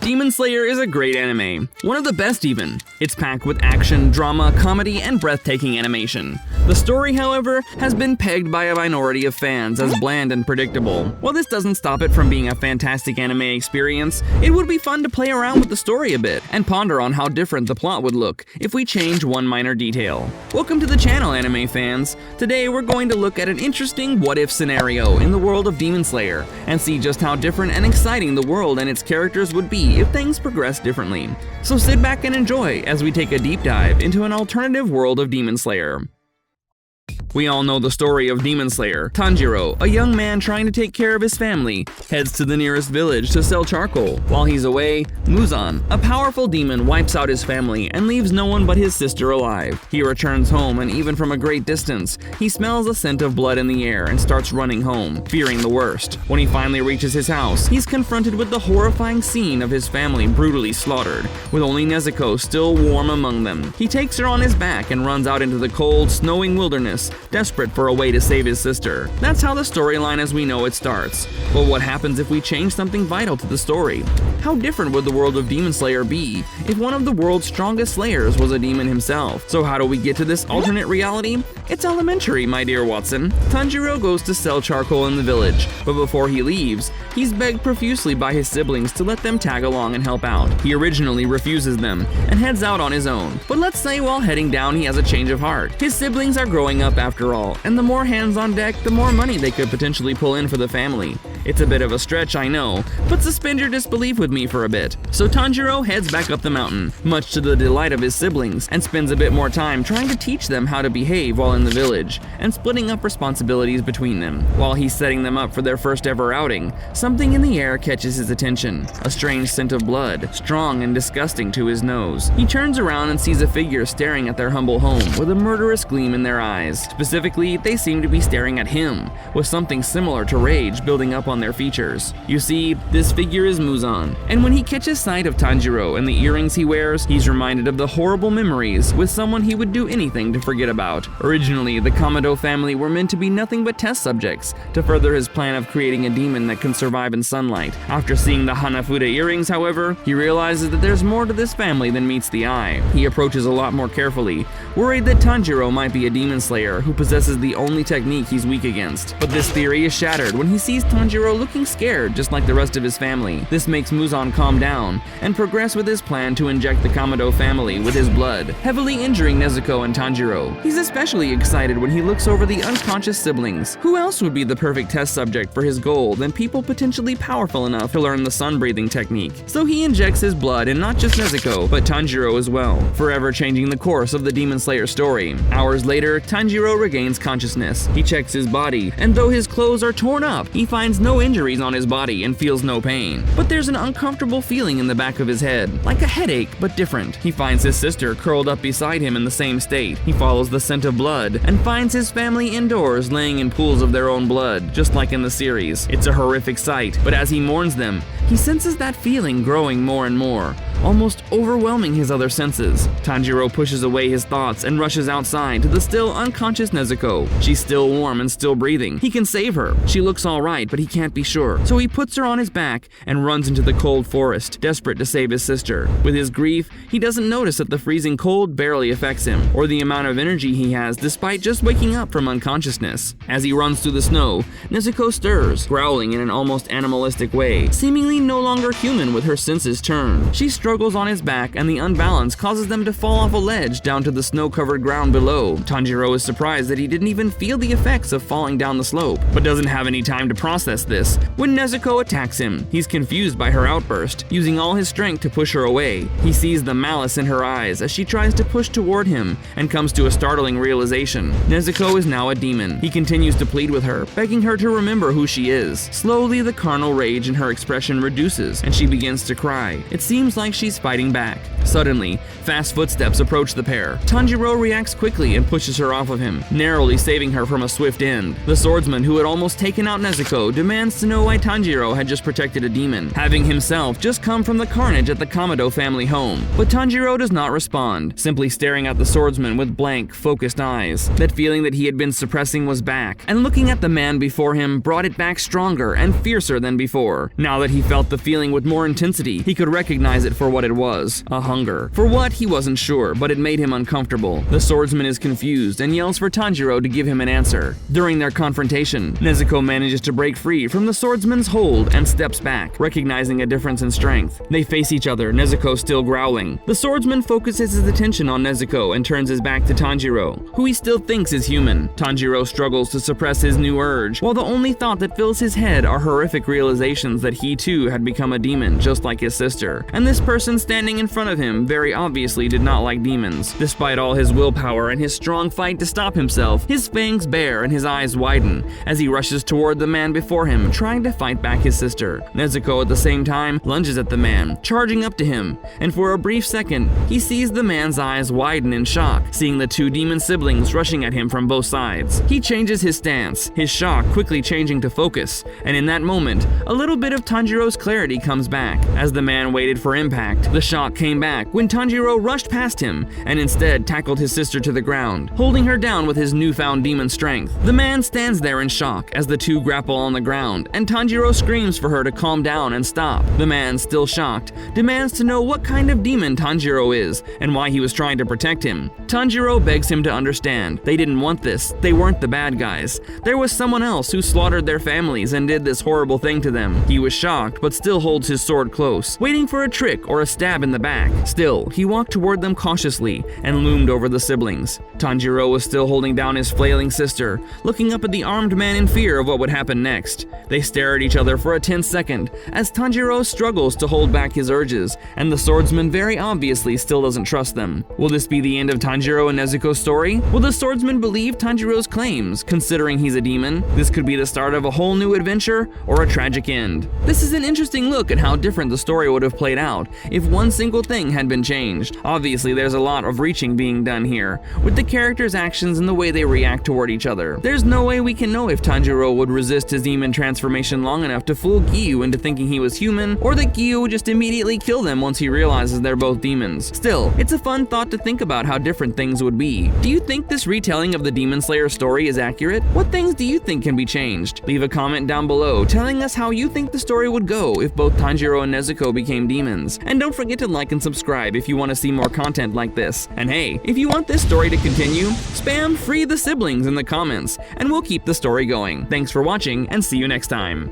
Demon Slayer is a great anime, one of the best even. It's packed with action, drama, comedy, and breathtaking animation. The story, however, has been pegged by a minority of fans as bland and predictable. While this doesn't stop it from being a fantastic anime experience, it would be fun to play around with the story a bit and ponder on how different the plot would look if we change one minor detail. Welcome to the channel, anime fans. Today we're going to look at an interesting what-if scenario in the world of Demon Slayer and see just how different and exciting the world and its characters would be if things progressed differently. So sit back and enjoy as we take a deep dive into an alternative world of Demon Slayer. We all know the story of Demon Slayer. Tanjiro, a young man trying to take care of his family, heads to the nearest village to sell charcoal. While he's away, Muzan, a powerful demon, wipes out his family and leaves no one but his sister alive. He returns home, and even from a great distance, he smells a scent of blood in the air and starts running home, fearing the worst. When he finally reaches his house, he's confronted with the horrifying scene of his family brutally slaughtered, with only Nezuko still warm among them. He takes her on his back and runs out into the cold, snowing wilderness, desperate for a way to save his sister. That's how the storyline as we know it starts. But what happens if we change something vital to the story? How different would the world of Demon Slayer be if one of the world's strongest slayers was a demon himself? So how do we get to this alternate reality? It's elementary, my dear Watson. Tanjiro goes to sell charcoal in the village, but before he leaves, he's begged profusely by his siblings to let them tag along and help out. He originally refuses them and heads out on his own. But let's say while heading down he has a change of heart. His siblings are growing up after all, and the more hands on deck, the more money they could potentially pull in for the family. It's a bit of a stretch, I know, but suspend your disbelief with me for a bit. So Tanjiro heads back up the mountain, much to the delight of his siblings, and spends a bit more time trying to teach them how to behave while in the village, and splitting up responsibilities between them. While he's setting them up for their first ever outing, something in the air catches his attention, a strange scent of blood, strong and disgusting to his nose. He turns around and sees a figure staring at their humble home with a murderous gleam in their eyes. Specifically, they seem to be staring at him, with something similar to rage building up on their features. You see, this figure is Muzan, and when he catches sight of Tanjiro and the earrings he wears, he's reminded of the horrible memories with someone he would do anything to forget about. Originally, the Kamado family were meant to be nothing but test subjects to further his plan of creating a demon that can survive in sunlight. After seeing the Hanafuda earrings, however, he realizes that there's more to this family than meets the eye. He approaches a lot more carefully, worried that Tanjiro might be a demon slayer who possesses the only technique he's weak against. But this theory is shattered when he sees Tanjiro looking scared just like the rest of his family. This makes Muzan calm down and progress with his plan to inject the Kamado family with his blood, heavily injuring Nezuko and Tanjiro. He's especially excited when he looks over the unconscious siblings. Who else would be the perfect test subject for his goal than people potentially powerful enough to learn the sun-breathing technique? So he injects his blood in not just Nezuko, but Tanjiro as well, forever changing the course of the Demon Slayer story. Hours later, Tanjiro regains consciousness. He checks his body, and though his clothes are torn up, he finds no injuries on his body and feels no pain. But there's an uncomfortable feeling in the back of his head, like a headache, but different. He finds his sister curled up beside him in the same state. He follows the scent of blood and finds his family indoors laying in pools of their own blood, just like in the series. It's a horrific sight, but as he mourns them, he senses that feeling growing more and more, almost overwhelming his other senses. Tanjiro pushes away his thoughts and rushes outside to the still unconscious Nezuko. She's still warm and still breathing. He can save her. She looks alright, but he can't be sure. So he puts her on his back and runs into the cold forest, desperate to save his sister. With his grief, he doesn't notice that the freezing cold barely affects him, or the amount of energy he has despite just waking up from unconsciousness. As he runs through the snow, Nezuko stirs, growling in an almost animalistic way, seemingly no longer human with her senses turned. She struggles on his back, and the unbalance causes them to fall off a ledge down to the snow-covered ground below. Tanjiro is surprised that he didn't even feel the effects of falling down the slope, but doesn't have any time to process this when Nezuko attacks him. He's confused by her outburst, using all his strength to push her away. He sees the malice in her eyes as she tries to push toward him and comes to a startling realization. Nezuko is now a demon. He continues to plead with her, begging her to remember who she is. Slowly, the carnal rage in her expression reduces, and she begins to cry. It seems like she's fighting back. Suddenly, fast footsteps approach the pair. Tanjiro reacts quickly and pushes her off of him, narrowly saving her from a swift end. The swordsman who had almost taken out Nezuko demands to know why Tanjiro had just protected a demon, having himself just come from the carnage at the Kamado family home. But Tanjiro does not respond, simply staring at the swordsman with blank, focused eyes. That feeling that he had been suppressing was back, and looking at the man before him brought it back stronger and fiercer than before. Now that he felt felt the feeling with more intensity. He could recognize it for what it was, a hunger. For what, he wasn't sure, but it made him uncomfortable. The swordsman is confused and yells for Tanjiro to give him an answer. During their confrontation, Nezuko manages to break free from the swordsman's hold and steps back, recognizing a difference in strength. They face each other, Nezuko still growling. The swordsman focuses his attention on Nezuko and turns his back to Tanjiro, who he still thinks is human. Tanjiro struggles to suppress his new urge, while the only thought that fills his head are horrific realizations that he too had become a demon, just like his sister. And this person standing in front of him very obviously did not like demons. Despite all his willpower and his strong fight to stop himself, his fangs bare and his eyes widen as he rushes toward the man before him, trying to fight back his sister. Nezuko at the same time lunges at the man, charging up to him, and for a brief second, he sees the man's eyes widen in shock, seeing the two demon siblings rushing at him from both sides. He changes his stance, his shock quickly changing to focus, and in that moment, a little bit of Tanjiro's clarity comes back. As the man waited for impact, the shock came back when Tanjiro rushed past him and instead tackled his sister to the ground, holding her down with his newfound demon strength. The man stands there in shock as the two grapple on the ground, and Tanjiro screams for her to calm down and stop. The man, still shocked, demands to know what kind of demon Tanjiro is and why he was trying to protect him. Tanjiro begs him to understand. They didn't want this. They weren't the bad guys. There was someone else who slaughtered their families and did this horrible thing to them. He was shocked, but still holds his sword close, waiting for a trick or a stab in the back. Still, he walked toward them cautiously and loomed over the siblings. Tanjiro was still holding down his flailing sister, looking up at the armed man in fear of what would happen next. They stare at each other for a tense second as Tanjiro struggles to hold back his urges, and the swordsman very obviously still doesn't trust them. Will this be the end of Tanjiro and Nezuko's story? Will the swordsman believe Tanjiro's claims, considering he's a demon? This could be the start of a whole new adventure or a tragic end. This is an interesting look at how different the story would have played out if one single thing had been changed. Obviously, there's a lot of reaching being done here, with the characters' actions and the way they react toward each other. There's no way we can know if Tanjiro would resist his demon transformation long enough to fool Giyu into thinking he was human, or that Giyu would just immediately kill them once he realizes they're both demons. Still, it's a fun thought to think about how different things would be. Do you think this retelling of the Demon Slayer story is accurate? What things do you think can be changed? Leave a comment down below telling us how you think the story would go if both Tanjiro and Nezuko became demons. And don't forget to like and subscribe if you want to see more content like this. And hey, if you want this story to continue, spam "Free the Siblings" in the comments, and we'll keep the story going. Thanks for watching, and see you next time.